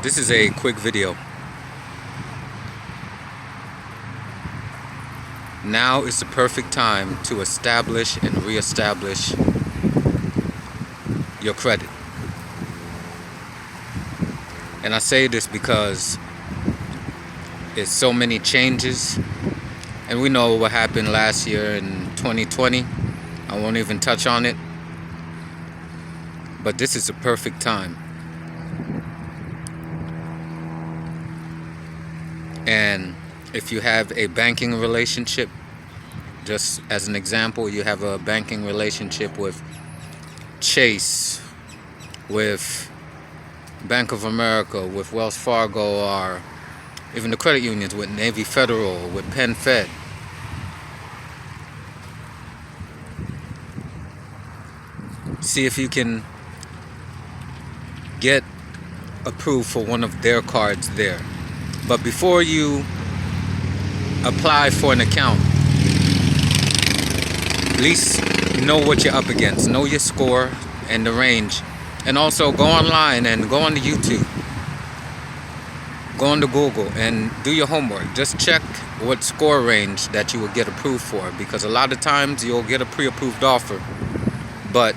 This is a quick video. Now is the perfect time to establish and reestablish your credit. And I say this because it's so many changes, and we know what happened last year in 2020. I won't even touch on it, but this is the perfect time. And if you have a banking relationship, just as an example, you have a banking relationship with Chase, with Bank of America, with Wells Fargo, or even the credit unions with Navy Federal, with Penn Fed. See if you can get approved for one of their cards there. But before you apply for an account, at least know what you're up against. Know your score and the range. And also go online and go on to YouTube. Go on to Google and do your homework. Just check what score range that you will get approved for. Because a lot of times you'll get a pre-approved offer. But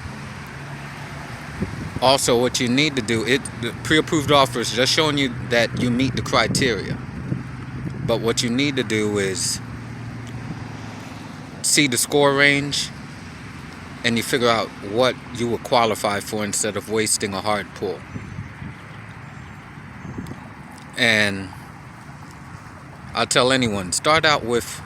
also what you need to do, the pre-approved offer is just showing you that you meet the criteria. But what you need to do is see the score range and you figure out what you will qualify for instead of wasting a hard pull. And I'll tell anyone, start out with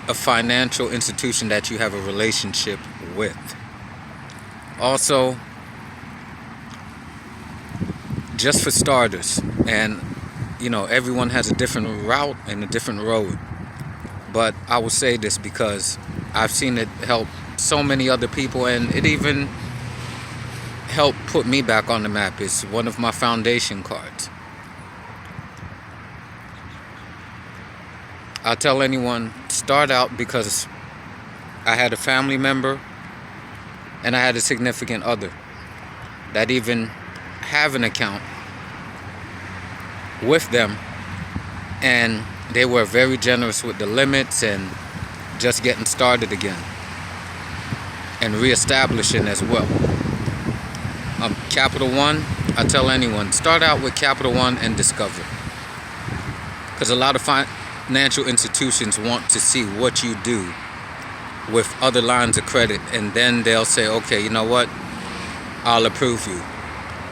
a financial institution that you have a relationship with. Also, just for starters, and everyone has a different route and a different road, but I will say this because I've seen it help so many other people, and it even helped put me back on the map. It's one of my foundation cards. I'll tell anyone, start out, because I had a family member and I had a significant other that even have an account with them, and they were very generous with the limits and just getting started again and reestablishing as well. Capital One, I tell anyone, start out with Capital One and Discover, because a lot of financial institutions want to see what you do with other lines of credit, and then they'll say, okay, you know what, I'll approve you.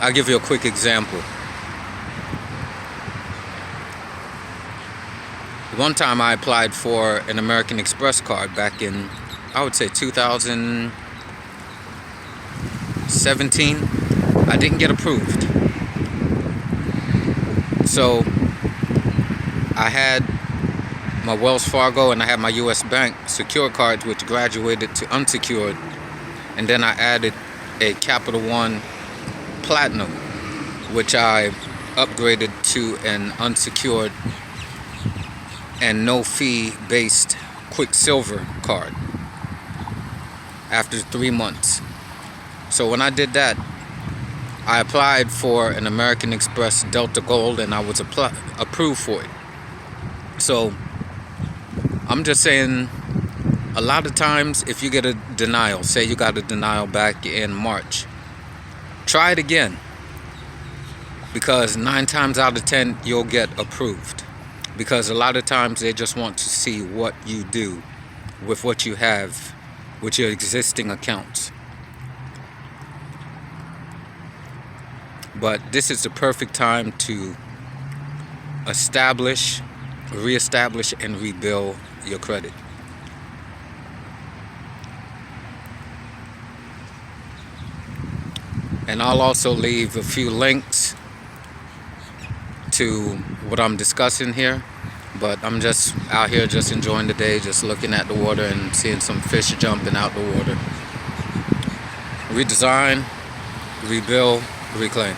I'll give you a quick example. One time I applied for an American Express card back in, I would say 2017. I didn't get approved. So I had my Wells Fargo and I had my US Bank secure cards, which graduated to unsecured, and then I added a Capital One Platinum, which I upgraded to an unsecured and no fee based Quicksilver card after 3 months. So when I did that, I applied for an American Express Delta Gold and I was approved for it. So I'm just saying, a lot of times if you get a denial, say you got a denial back in March, try it again, because 9 times out of 10 you'll get approved, because a lot of times they just want to see what you do with what you have with your existing accounts. But this is the perfect time to establish, reestablish, and rebuild your credit. And I'll also leave a few links to what I'm discussing here. But I'm just out here just enjoying the day, just looking at the water and seeing some fish jumping out the water. Redesign, rebuild, reclaim.